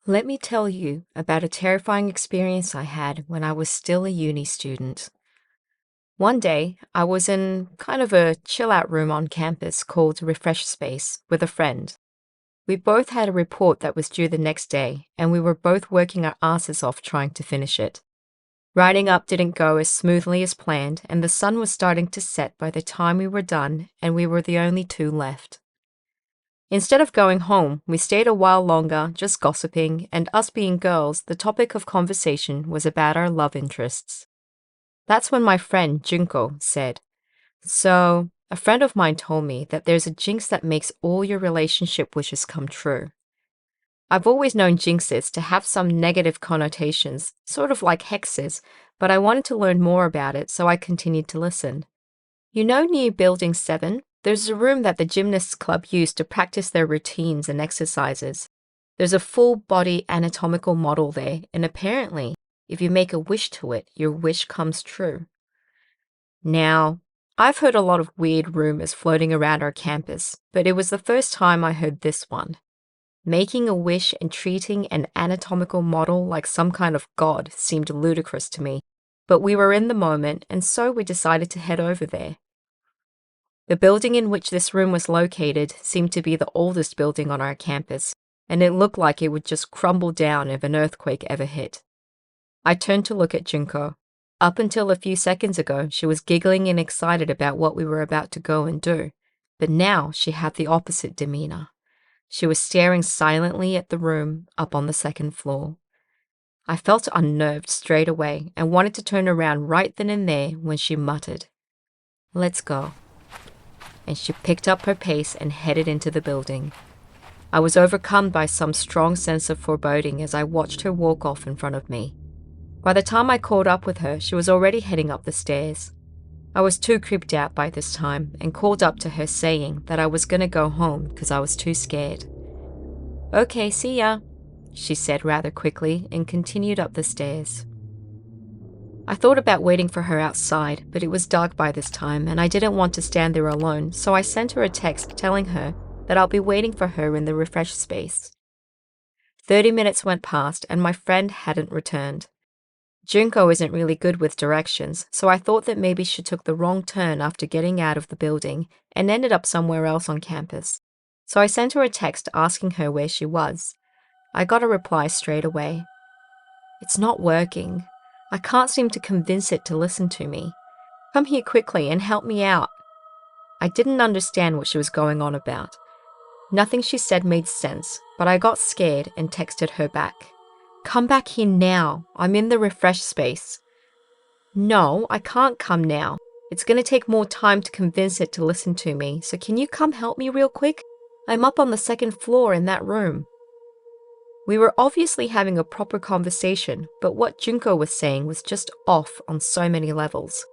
Let me tell you about a terrifying experience I had when I was still a uni student. One day, I was in kind of a chill out room on campus called Refresh Space with a friend. We both had a report that was due the next day, and we were both working our asses off trying to finish it. Writing up didn't go as smoothly as planned, and the sun was starting to set by the time we were done, and we were the only two left. Instead of going home, we stayed a while longer, just gossiping, and us being girls, the topic of conversation was about our love interests. That's when my friend, Junko, said, "So, a friend of mine told me that there's a jinx that makes all your relationship wishes come true." I've always known jinxes to have some negative connotations, sort of like hexes, but I wanted to learn more about it, so I continued to listen. You know, near Building 7, there's a room that the gymnasts club used to practice their routines and exercises. There's a full body anatomical model there, and apparently, if you make a wish to it, your wish comes true. Now, I've heard a lot of weird rumors floating around our campus, but it was the first time I heard this one. Making a wish and treating an anatomical model like some kind of god seemed ludicrous to me, but we were in the moment, and so we decided to head over there. The building in which this room was located seemed to be the oldest building on our campus, and it looked like it would just crumble down if an earthquake ever hit. I turned to look at Junko. Up until a few seconds ago, she was giggling and excited about what we were about to go and do, but now she had the opposite demeanor. She was staring silently at the room up on the second floor. I felt unnerved straight away and wanted to turn around right then and there when she muttered, "Let's go." And she picked up her pace and headed into the building. I was overcome by some strong sense of foreboding as I watched her walk off in front of me. By the time I caught up with her, she was already heading up the stairs. I was too creeped out by this time and called up to her saying that I was going to go home because I was too scared. "Okay, see ya," she said rather quickly and continued up the stairs. I thought about waiting for her outside, but it was dark by this time and I didn't want to stand there alone, so I sent her a text telling her that I'll be waiting for her in the refresh space. 30 minutes went past and my friend hadn't returned. Junko isn't really good with directions, so I thought that maybe she took the wrong turn after getting out of the building and ended up somewhere else on campus. So I sent her a text asking her where she was. I got a reply straight away. "It's not working. I can't seem to convince it to listen to me. Come here quickly and help me out." I didn't understand what she was going on about. Nothing she said made sense, but I got scared and texted her back. "Come back here now. I'm in the refresh space." "No, I can't come now. It's going to take more time to convince it to listen to me, so can you come help me real quick? I'm up on the second floor in that room." We were obviously having a proper conversation, but what Junko was saying was just off on so many levels.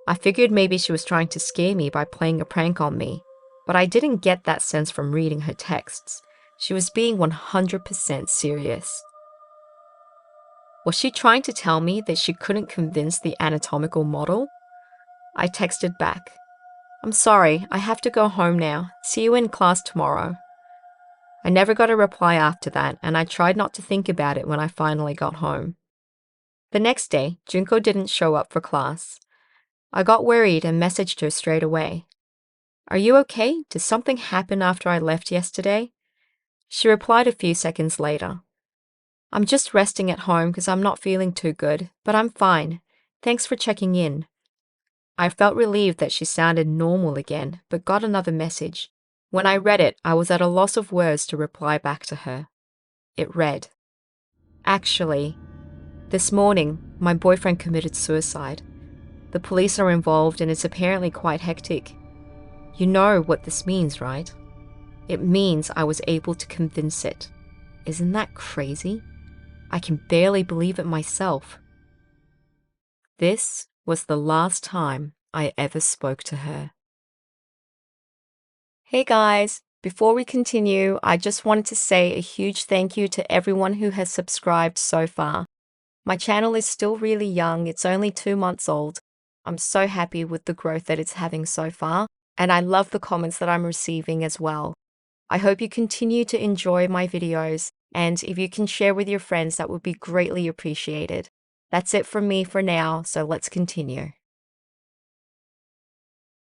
I figured maybe she was trying to scare me by playing a prank on me, but I didn't get that sense from reading her texts. She was being 100% serious. Was she trying to tell me that she couldn't convince the anatomical model? I texted back, "I'm sorry, I have to go home now. See you in class tomorrow." I never got a reply after that, and I tried not to think about it when I finally got home. The next day, Junko didn't show up for class. I got worried and messaged her straight away. "Are you okay? Did something happen after I left yesterday?" She replied a few seconds later. "I'm just resting at home because I'm not feeling too good, but I'm fine. Thanks for checking in." I felt relieved that she sounded normal again, but got another message. When I read it, I was at a loss of words to reply back to her. It read, "Actually, this morning, my boyfriend committed suicide. The police are involved and it's apparently quite hectic. You know what this means, right? It means I was able to convince it. Isn't that crazy? I can barely believe it myself." This was the last time I ever spoke to her. Hey guys, before we continue, I just wanted to say a huge thank you to everyone who has subscribed so far. My channel is still really young, it's only 2 months old. I'm so happy with the growth that it's having so far, and I love the comments that I'm receiving as well. I hope you continue to enjoy my videos, and if you can share with your friends, that would be greatly appreciated. That's it from me for now, so let's continue.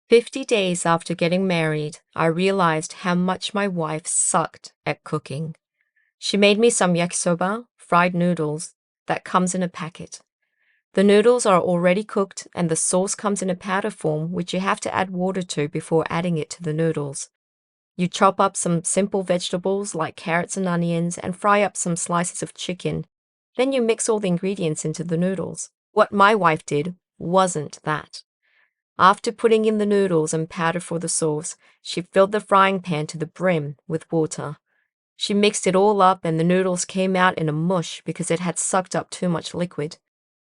50 days after getting married, I realized how much my wife sucked at cooking. She made me some yakisoba, fried noodles, that comes in a packet. The noodles are already cooked and the sauce comes in a powder form which you have to add water to before adding it to the noodles. You chop up some simple vegetables like carrots and onions and fry up some slices of chicken. Then you mix all the ingredients into the noodles. What my wife did wasn't that. After putting in the noodles and powder for the sauce, she filled the frying pan to the brim with water. She mixed it all up and the noodles came out in a mush because it had sucked up too much liquid.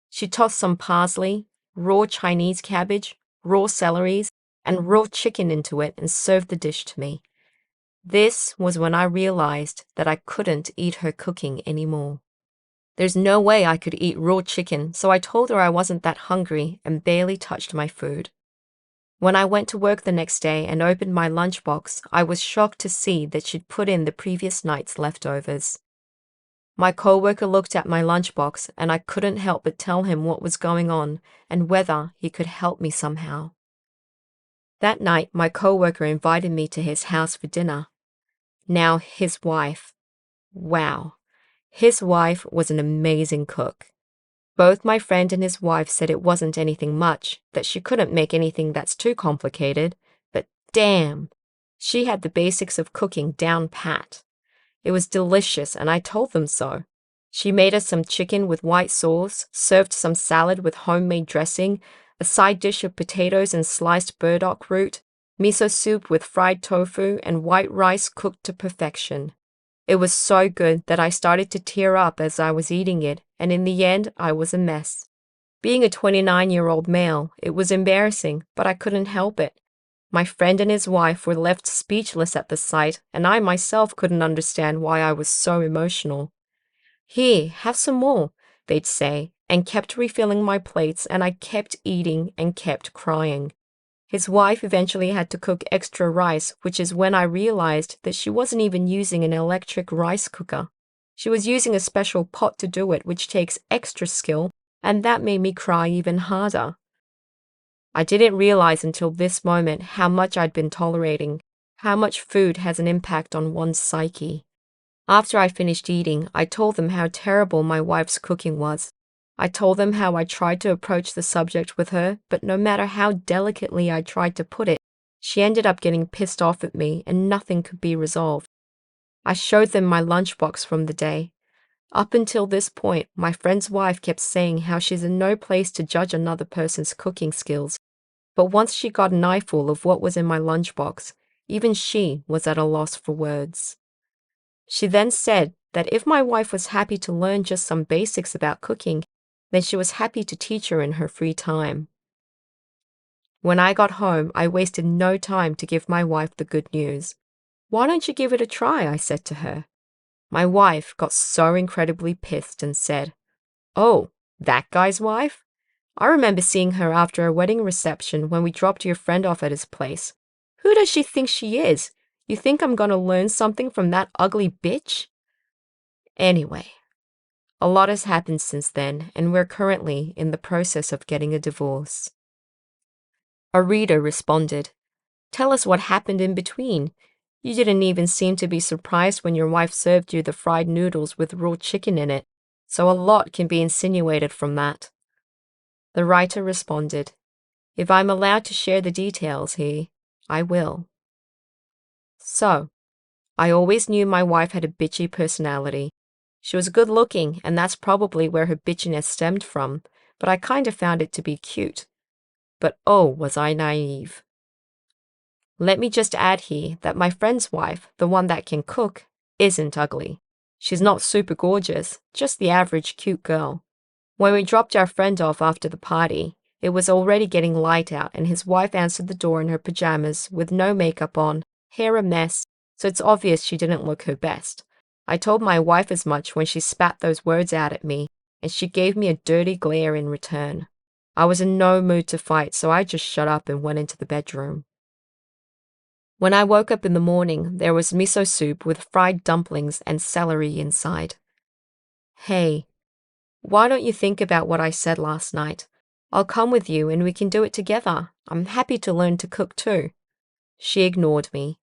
She tossed some parsley, raw Chinese cabbage, raw celeries, and raw chicken into it and served the dish to me. This was when I realized that I couldn't eat her cooking anymore. There's no way I could eat raw chicken, so I told her I wasn't that hungry and barely touched my food. When I went to work the next day and opened my lunchbox, I was shocked to see that she'd put in the previous night's leftovers. My coworker looked at my lunchbox and I couldn't help but tell him what was going on and whether he could help me somehow. That night, my coworker invited me to his house for dinner. Now, his wife. Wow. His wife was an amazing cook. Both my friend and his wife said it wasn't anything much, that she couldn't make anything that's too complicated, but damn, she had the basics of cooking down pat. It was delicious, and I told them so. She made us some chicken with white sauce, served some salad with homemade dressing, a side dish of potatoes and sliced burdock root, miso soup with fried tofu, and white rice cooked to perfection. It was so good that I started to tear up as I was eating it, and in the end, I was a mess. Being a 29-year-old male, it was embarrassing, but I couldn't help it. My friend and his wife were left speechless at the sight, and I myself couldn't understand why I was so emotional. "Here, have some more," they'd say, and kept refilling my plates, and I kept eating and kept crying. His wife eventually had to cook extra rice, which is when I realized that she wasn't even using an electric rice cooker. She was using a special pot to do it, which takes extra skill, and that made me cry even harder. I didn't realize until this moment how much I'd been tolerating, how much food has an impact on one's psyche. After I finished eating, I told them how terrible my wife's cooking was. I told them how I tried to approach the subject with her, but no matter how delicately I tried to put it, she ended up getting pissed off at me and nothing could be resolved. I showed them my lunchbox from the day. Up until this point, my friend's wife kept saying how she's in no place to judge another person's cooking skills. But once she got an eyeful of what was in my lunchbox, even she was at a loss for words. She then said that if my wife was happy to learn just some basics about cooking, then she was happy to teach her in her free time. When I got home, I wasted no time to give my wife the good news. "Why don't you give it a try?" I said to her. My wife got so incredibly pissed and said, "Oh, that guy's wife? I remember seeing her after a wedding reception when we dropped your friend off at his place. Who does she think she is? You think I'm going to learn something from that ugly bitch?" Anyway, a lot has happened since then, and we're currently in the process of getting a divorce. A reader responded, "Tell us what happened in between. You didn't even seem to be surprised when your wife served you the fried noodles with raw chicken in it, so a lot can be insinuated from that." The writer responded, "If I'm allowed to share the details here, I will." So, I always knew my wife had a bitchy personality. She was good looking, and that's probably where her bitchiness stemmed from, but I kind of found it to be cute. But oh, was I naive. Let me just add here that my friend's wife, the one that can cook, isn't ugly. She's not super gorgeous, just the average cute girl. When we dropped our friend off after the party, it was already getting light out and his wife answered the door in her pajamas with no makeup on, hair a mess, so it's obvious she didn't look her best. I told my wife as much when she spat those words out at me, and she gave me a dirty glare in return. I was in no mood to fight, so I just shut up and went into the bedroom. When I woke up in the morning, there was miso soup with fried dumplings and celery inside. Hey, why don't you think about what I said last night? I'll come with you and we can do it together. I'm happy to learn to cook too. She ignored me.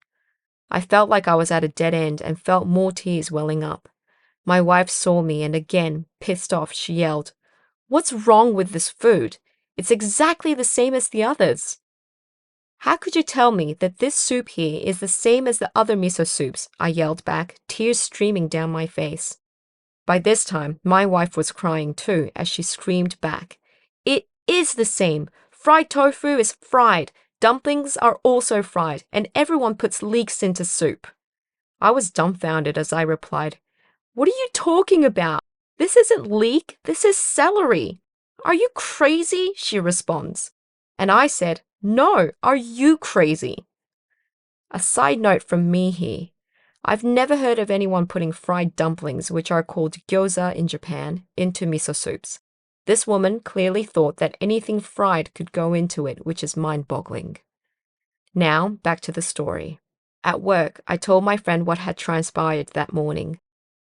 I felt like I was at a dead end and felt more tears welling up. My wife saw me and again, pissed off, she yelled, "What's wrong with this food? It's exactly the same as the others." "How could you tell me that this soup here is the same as the other miso soups?" I yelled back, tears streaming down my face. By this time, my wife was crying too as she screamed back, "It is the same. Fried tofu is fried. Dumplings are also fried, and everyone puts leeks into soup." I was dumbfounded as I replied, "What are you talking about? This isn't leek, this is celery." "Are you crazy?" she responds. And I said, "No, are you crazy?" A side note from me here. I've never heard of anyone putting fried dumplings, which are called gyoza in Japan, into miso soups. This woman clearly thought that anything fried could go into it, which is mind-boggling. Now, back to the story. At work, I told my friend what had transpired that morning.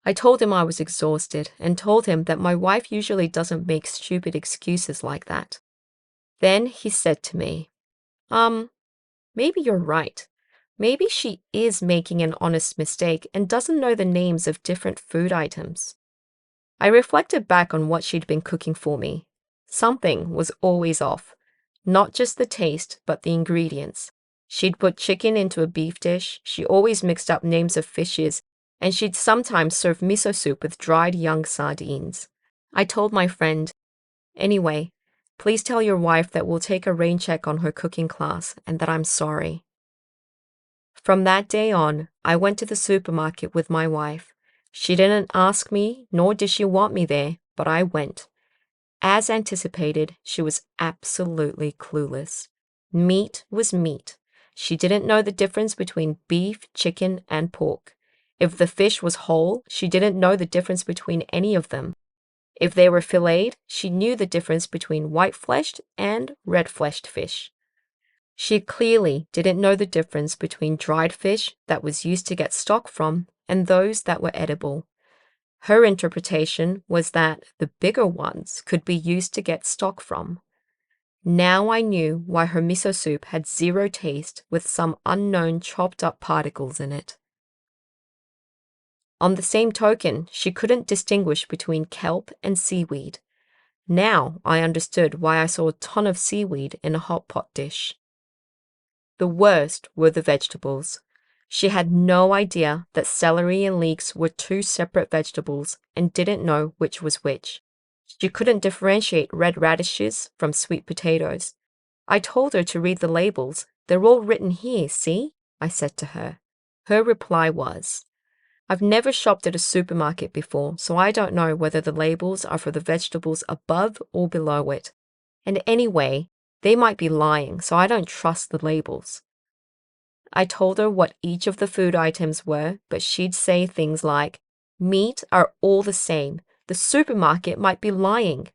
I told him I was exhausted and told him that my wife usually doesn't make stupid excuses like that. Then he said to me, maybe you're right. Maybe she is making an honest mistake and doesn't know the names of different food items." I reflected back on what she'd been cooking for me. Something was always off. Not just the taste, but the ingredients. She'd put chicken into a beef dish, she always mixed up names of fishes, and she'd sometimes serve miso soup with dried young sardines. I told my friend, "Anyway, please tell your wife that we'll take a rain check on her cooking class and that I'm sorry." From that day on, I went to the supermarket with my wife. She didn't ask me, nor did she want me there, but I went. As anticipated, she was absolutely clueless. Meat was meat. She didn't know the difference between beef, chicken, and pork. If the fish was whole, she didn't know the difference between any of them. If they were filleted, she knew the difference between white-fleshed and red-fleshed fish. She clearly didn't know the difference between dried fish that was used to get stock from and those that were edible. Her interpretation was that the bigger ones could be used to get stock from. Now I knew why her miso soup had zero taste with some unknown chopped up particles in it. On the same token, she couldn't distinguish between kelp and seaweed. Now I understood why I saw a ton of seaweed in a hot pot dish. The worst were the vegetables. She had no idea that celery and leeks were two separate vegetables and didn't know which was which. She couldn't differentiate red radishes from sweet potatoes. I told her to read the labels. "They're all written here, see?" I said to her. Her reply was, "I've never shopped at a supermarket before, so I don't know whether the labels are for the vegetables above or below it. And anyway, they might be lying, so I don't trust the labels." I told her what each of the food items were, but she'd say things like, "Meat are all the same. The supermarket might be lying."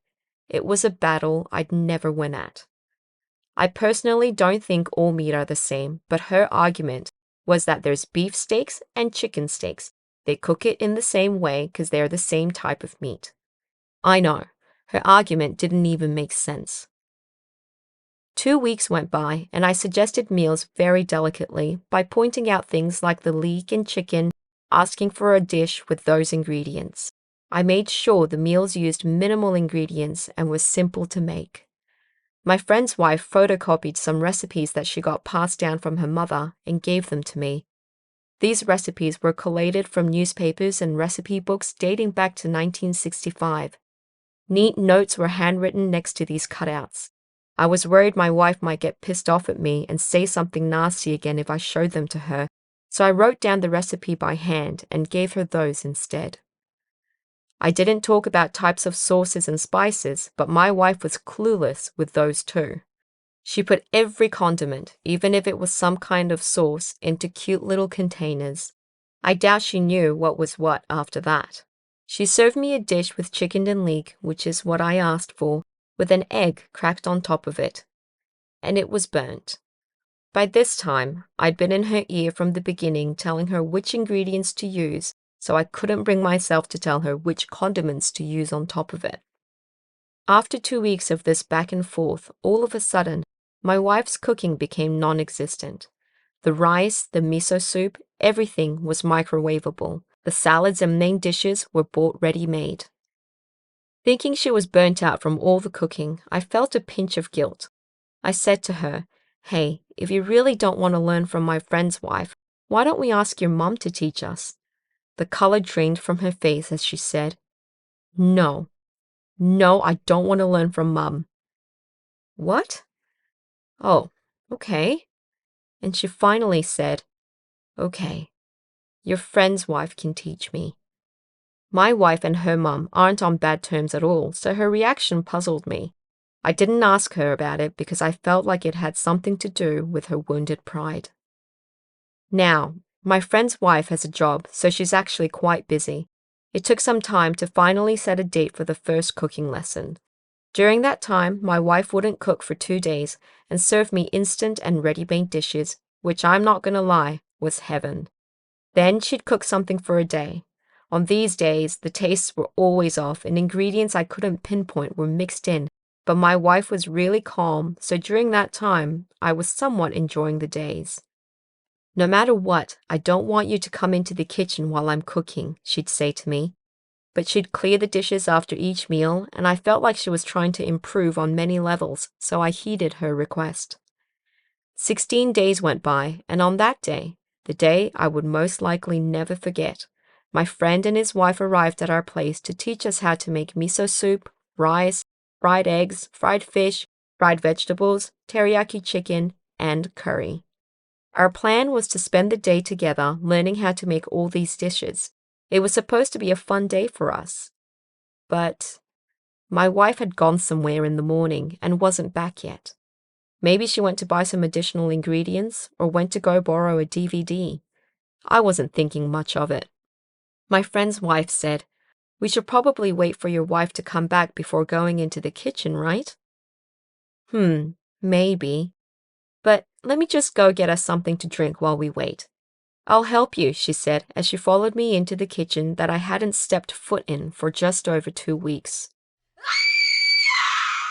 It was a battle I'd never win at. I personally don't think all meat are the same, but her argument was that there's beef steaks and chicken steaks. They cook it in the same way because they're the same type of meat. I know, her argument didn't even make sense. 2 weeks went by, and I suggested meals very delicately by pointing out things like the leek in chicken, asking for a dish with those ingredients. I made sure the meals used minimal ingredients and were simple to make. My friend's wife photocopied some recipes that she got passed down from her mother and gave them to me. These recipes were collated from newspapers and recipe books dating back to 1965. Neat notes were handwritten next to these cutouts. I was worried my wife might get pissed off at me and say something nasty again if I showed them to her, so I wrote down the recipe by hand and gave her those instead. I didn't talk about types of sauces and spices, but my wife was clueless with those too. She put every condiment, even if it was some kind of sauce, into cute little containers. I doubt she knew what was what after that. She served me a dish with chicken and leek, which is what I asked for, with an egg cracked on top of it. And it was burnt. By this time, I'd been in her ear from the beginning telling her which ingredients to use, so I couldn't bring myself to tell her which condiments to use on top of it. After 2 weeks of this back and forth, all of a sudden, my wife's cooking became non-existent. The rice, the miso soup, everything was microwavable. The salads and main dishes were bought ready-made. Thinking she was burnt out from all the cooking, I felt a pinch of guilt. I said to her, "Hey, if you really don't want to learn from my friend's wife, why don't we ask your mom to teach us?" The color drained from her face as she said, "No, no, I don't want to learn from Mum." "What? Oh, okay." And she finally said, "Okay, your friend's wife can teach me." My wife and her mum aren't on bad terms at all, so her reaction puzzled me. I didn't ask her about it because I felt like it had something to do with her wounded pride. Now, my friend's wife has a job, so she's actually quite busy. It took some time to finally set a date for the first cooking lesson. During that time, my wife wouldn't cook for 2 days and serve me instant and ready-made dishes, which I'm not gonna lie, was heaven. Then she'd cook something for a day. On these days, the tastes were always off and ingredients I couldn't pinpoint were mixed in, but my wife was really calm, so during that time, I was somewhat enjoying the days. "No matter what, I don't want you to come into the kitchen while I'm cooking," she'd say to me. But she'd clear the dishes after each meal, and I felt like she was trying to improve on many levels, so I heeded her request. 16 days went by, and on that day, the day I would most likely never forget, my friend and his wife arrived at our place to teach us how to make miso soup, rice, fried eggs, fried fish, fried vegetables, teriyaki chicken, and curry. Our plan was to spend the day together learning how to make all these dishes. It was supposed to be a fun day for us. But my wife had gone somewhere in the morning and wasn't back yet. Maybe she went to buy some additional ingredients or went to go borrow a DVD. I wasn't thinking much of it. My friend's wife said, "We should probably wait for your wife to come back before going into the kitchen, right?" Maybe. But let me just go get us something to drink while we wait. "I'll help you," she said as she followed me into the kitchen that I hadn't stepped foot in for just over 2 weeks.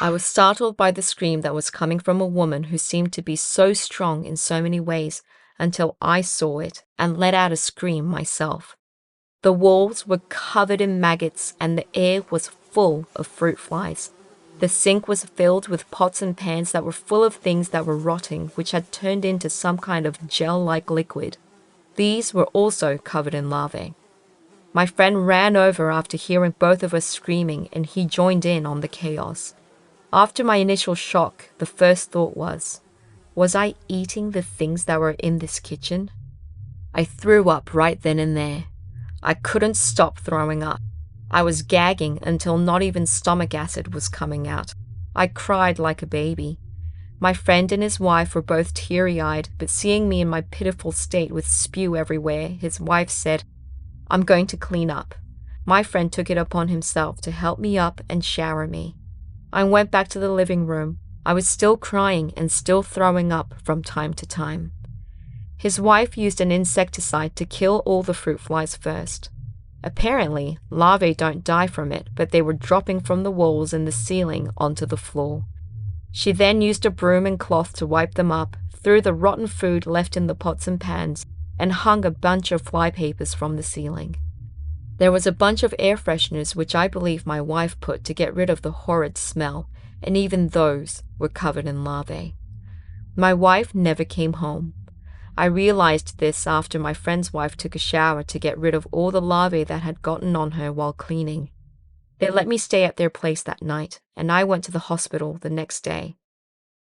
I was startled by the scream that was coming from a woman who seemed to be so strong in so many ways until I saw it and let out a scream myself. The walls were covered in maggots and the air was full of fruit flies. The sink was filled with pots and pans that were full of things that were rotting, which had turned into some kind of gel-like liquid. These were also covered in larvae. My friend ran over after hearing both of us screaming, and he joined in on the chaos. After my initial shock, the first thought was I eating the things that were in this kitchen? I threw up right then and there. I couldn't stop throwing up. I was gagging until not even stomach acid was coming out. I cried like a baby. My friend and his wife were both teary-eyed, but seeing me in my pitiful state with spew everywhere, his wife said, "I'm going to clean up." My friend took it upon himself to help me up and shower me. I went back to the living room. I was still crying and still throwing up from time to time. His wife used an insecticide to kill all the fruit flies first. Apparently, larvae don't die from it, but they were dropping from the walls and the ceiling onto the floor. She then used a broom and cloth to wipe them up, threw the rotten food left in the pots and pans, and hung a bunch of flypapers from the ceiling. There was a bunch of air fresheners which I believe my wife put to get rid of the horrid smell, and even those were covered in larvae. My wife never came home. I realized this after my friend's wife took a shower to get rid of all the larvae that had gotten on her while cleaning. They let me stay at their place that night, and I went to the hospital the next day.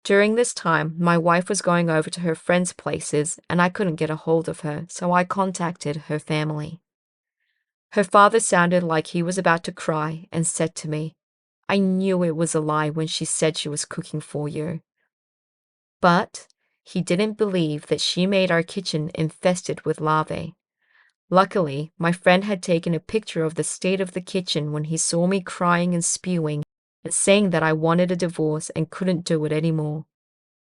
During this time, my wife was going over to her friends' places, and I couldn't get a hold of her, so I contacted her family. Her father sounded like he was about to cry and said to me, "I knew it was a lie when she said she was cooking for you." But he didn't believe that she made our kitchen infested with larvae. Luckily, my friend had taken a picture of the state of the kitchen when he saw me crying and spewing and saying that I wanted a divorce and couldn't do it anymore.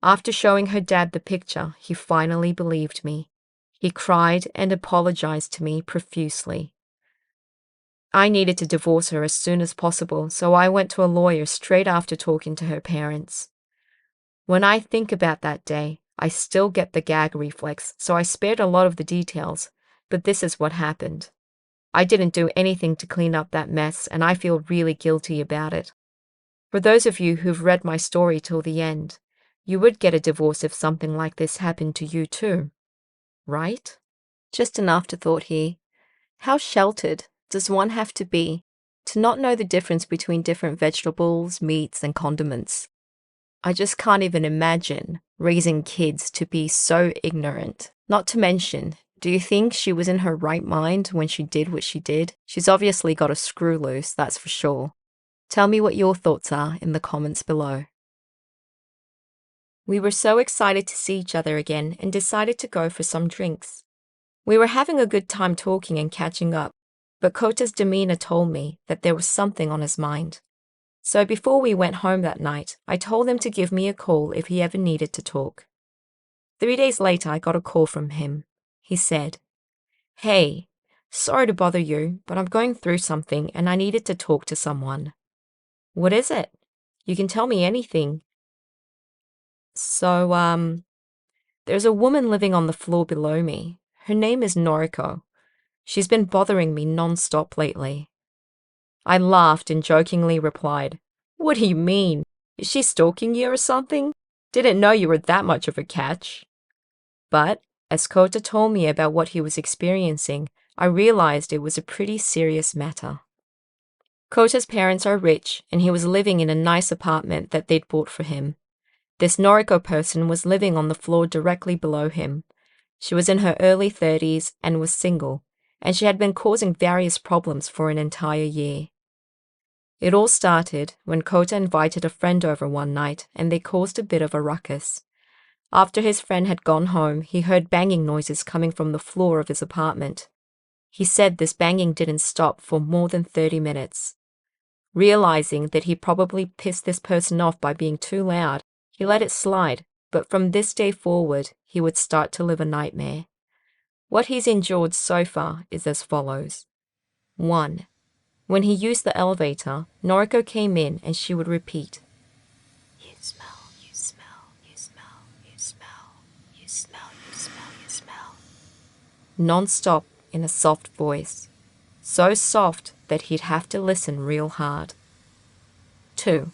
After showing her dad the picture, he finally believed me. He cried and apologized to me profusely. I needed to divorce her as soon as possible, so I went to a lawyer straight after talking to her parents. When I think about that day, I still get the gag reflex, so I spared a lot of the details, but this is what happened. I didn't do anything to clean up that mess, and I feel really guilty about it. For those of you who've read my story till the end, you would get a divorce if something like this happened to you too, right? Just an afterthought here. How sheltered does one have to be to not know the difference between different vegetables, meats, and condiments? I just can't even imagine raising kids to be so ignorant. Not to mention, do you think she was in her right mind when she did what she did? She's obviously got a screw loose, that's for sure. Tell me what your thoughts are in the comments below. We were so excited to see each other again and decided to go for some drinks. We were having a good time talking and catching up, but Kota's demeanor told me that there was something on his mind. So before we went home that night, I told him to give me a call if he ever needed to talk. 3 days later, I got a call from him. He said, "Hey, sorry to bother you, but I'm going through something and I needed to talk to someone." "What is it? You can tell me anything." So, there's a woman living on the floor below me. Her name is Noriko. She's been bothering me non-stop lately. I laughed and jokingly replied, "What do you mean? Is she stalking you or something? Didn't know you were that much of a catch." But, as Kota told me about what he was experiencing, I realized it was a pretty serious matter. Kota's parents are rich, and he was living in a nice apartment that they'd bought for him. This Noriko person was living on the floor directly below him. She was in her early 30s and was single, and she had been causing various problems for an entire year. It all started when Kota invited a friend over one night and they caused a bit of a ruckus. After his friend had gone home, he heard banging noises coming from the floor of his apartment. He said this banging didn't stop for more than 30 minutes. Realizing that he probably pissed this person off by being too loud, he let it slide, but from this day forward, he would start to live a nightmare. What he's endured so far is as follows. 1. When he used the elevator, Noriko came in and she would repeat, "You smell, you smell, you smell, you smell, you smell, you smell, you smell." Non-stop in a soft voice. So soft that he'd have to listen real hard. 2.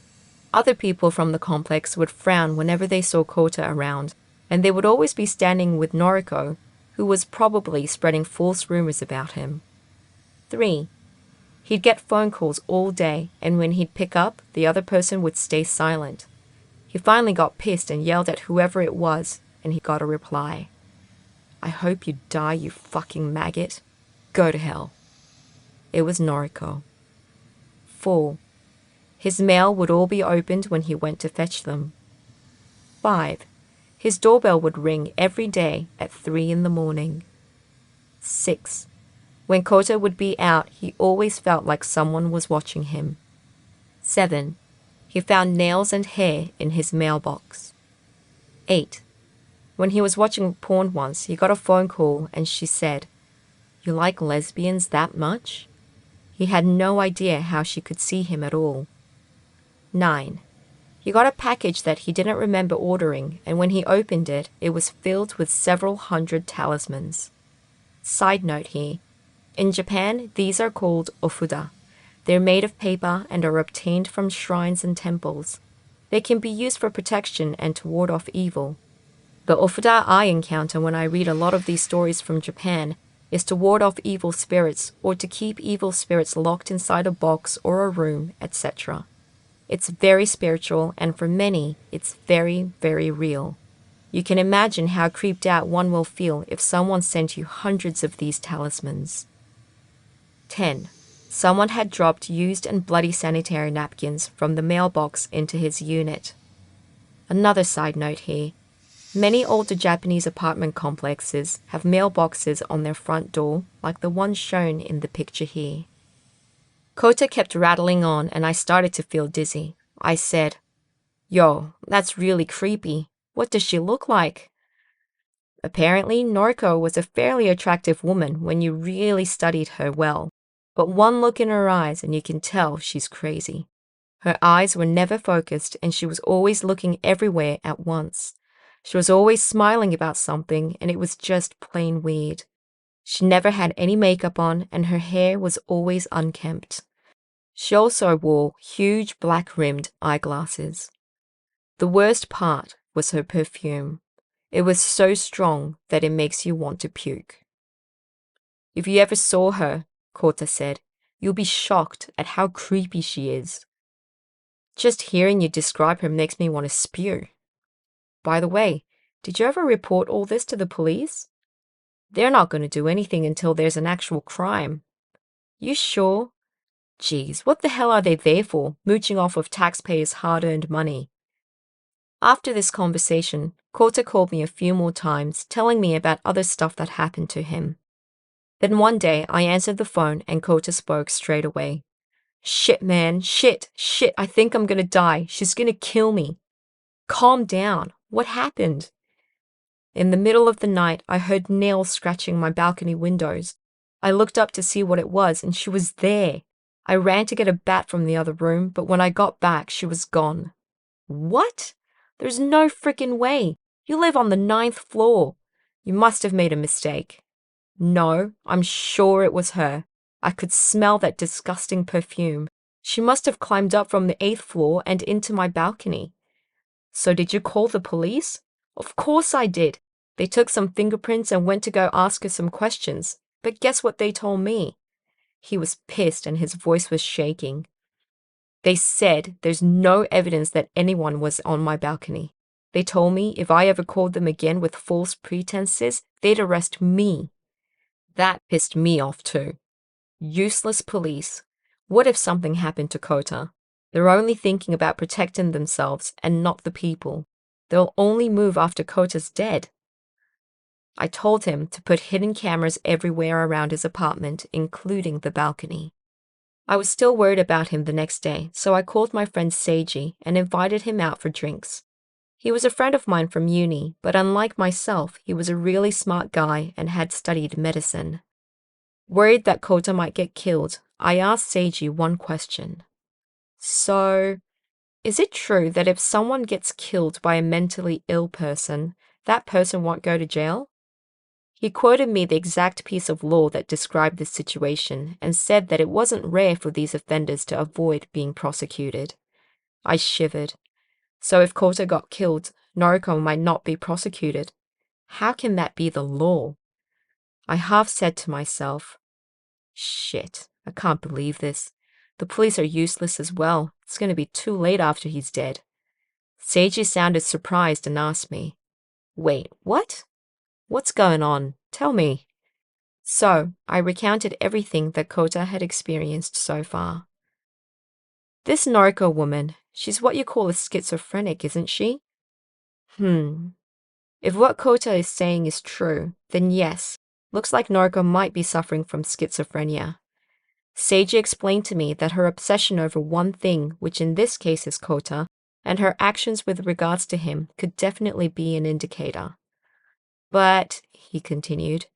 Other people from the complex would frown whenever they saw Kota around, and they would always be standing with Noriko, who was probably spreading false rumors about him. 3. He'd get phone calls all day, and when he'd pick up, the other person would stay silent. He finally got pissed and yelled at whoever it was, and he got a reply. "I hope you die, you fucking maggot. Go to hell." It was Noriko. 4. His mail would all be opened when he went to fetch them. 5. His doorbell would ring every day at 3 in the morning. 6. When Kota would be out, he always felt like someone was watching him. 7. He found nails and hair in his mailbox. 8. When he was watching porn once, he got a phone call and she said, "You like lesbians that much?" He had no idea how she could see him at all. 9. He got a package that he didn't remember ordering, and when he opened it, it was filled with several hundred talismans. Side note here. In Japan, these are called ofuda. They're made of paper and are obtained from shrines and temples. They can be used for protection and to ward off evil. The ofuda I encounter when I read a lot of these stories from Japan is to ward off evil spirits or to keep evil spirits locked inside a box or a room, etc. It's very spiritual, and for many, it's very, very real. You can imagine how creeped out one will feel if someone sent you hundreds of these talismans. 10. Someone had dropped used and bloody sanitary napkins from the mailbox into his unit. Another side note here. Many older Japanese apartment complexes have mailboxes on their front door, like the one shown in the picture here. Kota kept rattling on and I started to feel dizzy. I said, "Yo, that's really creepy. What does she look like? Apparently, Noriko was a fairly attractive woman when you really studied her well. But one look in her eyes and you can tell she's crazy. Her eyes were never focused and she was always looking everywhere at once. She was always smiling about something and it was just plain weird. She never had any makeup on and her hair was always unkempt. She also wore huge black-rimmed eyeglasses. The worst part was her perfume. It was so strong that it makes you want to puke. If you ever saw her, Kota said, you'll be shocked at how creepy she is. Just hearing you describe her makes me want to spew. By the way, did you ever report all this to the police? They're not going to do anything until there's an actual crime. You sure? Geez, what the hell are they there for, mooching off of taxpayers' hard-earned money? After this conversation, Kota called me a few more times, telling me about other stuff that happened to him. Then one day, I answered the phone and Kota spoke straight away. Shit, man, shit, I think I'm gonna die. She's gonna kill me. Calm down. What happened? In the middle of the night, I heard nails scratching my balcony windows. I looked up to see what it was, and she was there. I ran to get a bat from the other room, but when I got back, she was gone. What? There's no frickin' way. You live on the 9th floor. You must have made a mistake. No, I'm sure it was her. I could smell that disgusting perfume. She must have climbed up from the 8th floor and into my balcony. So did you call the police? Of course I did. They took some fingerprints and went to go ask her some questions. But guess what they told me? He was pissed and his voice was shaking. They said there's no evidence that anyone was on my balcony. They told me if I ever called them again with false pretenses, they'd arrest me. That pissed me off too. Useless police. What if something happened to Kota? They're only thinking about protecting themselves and not the people. They'll only move after Kota's dead. I told him to put hidden cameras everywhere around his apartment, including the balcony. I was still worried about him the next day, so I called my friend Seiji and invited him out for drinks. He was a friend of mine from uni, but unlike myself, he was a really smart guy and had studied medicine. Worried that Kota might get killed, I asked Seiji one question. So, is it true that if someone gets killed by a mentally ill person, that person won't go to jail? He quoted me the exact piece of law that described this situation and said that it wasn't rare for these offenders to avoid being prosecuted. I shivered. So if Kota got killed, Noriko might not be prosecuted. How can that be the law? I half said to myself, shit, I can't believe this. The police are useless as well. It's going to be too late after he's dead. Seiji sounded surprised and asked me, wait, what? What's going on? Tell me. So, I recounted everything that Kota had experienced so far. This Noriko woman, she's what you call a schizophrenic, isn't she? If what Kota is saying is true, then yes, looks like Noriko might be suffering from schizophrenia. Seiji explained to me that her obsession over one thing, which in this case is Kota, and her actions with regards to him could definitely be an indicator. But, he continued,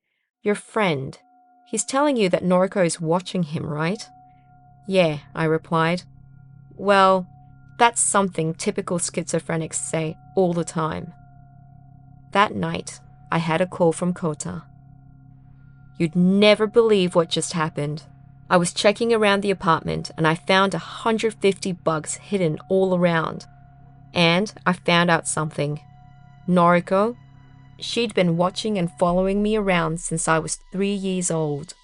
your friend, he's telling you that Noriko is watching him, right? Yeah, I replied. Well, that's something typical schizophrenics say all the time. That night, I had a call from Kota. You'd never believe what just happened. I was checking around the apartment and I found 150 bugs hidden all around. And I found out something. Noriko, she'd been watching and following me around since I was 3 years old.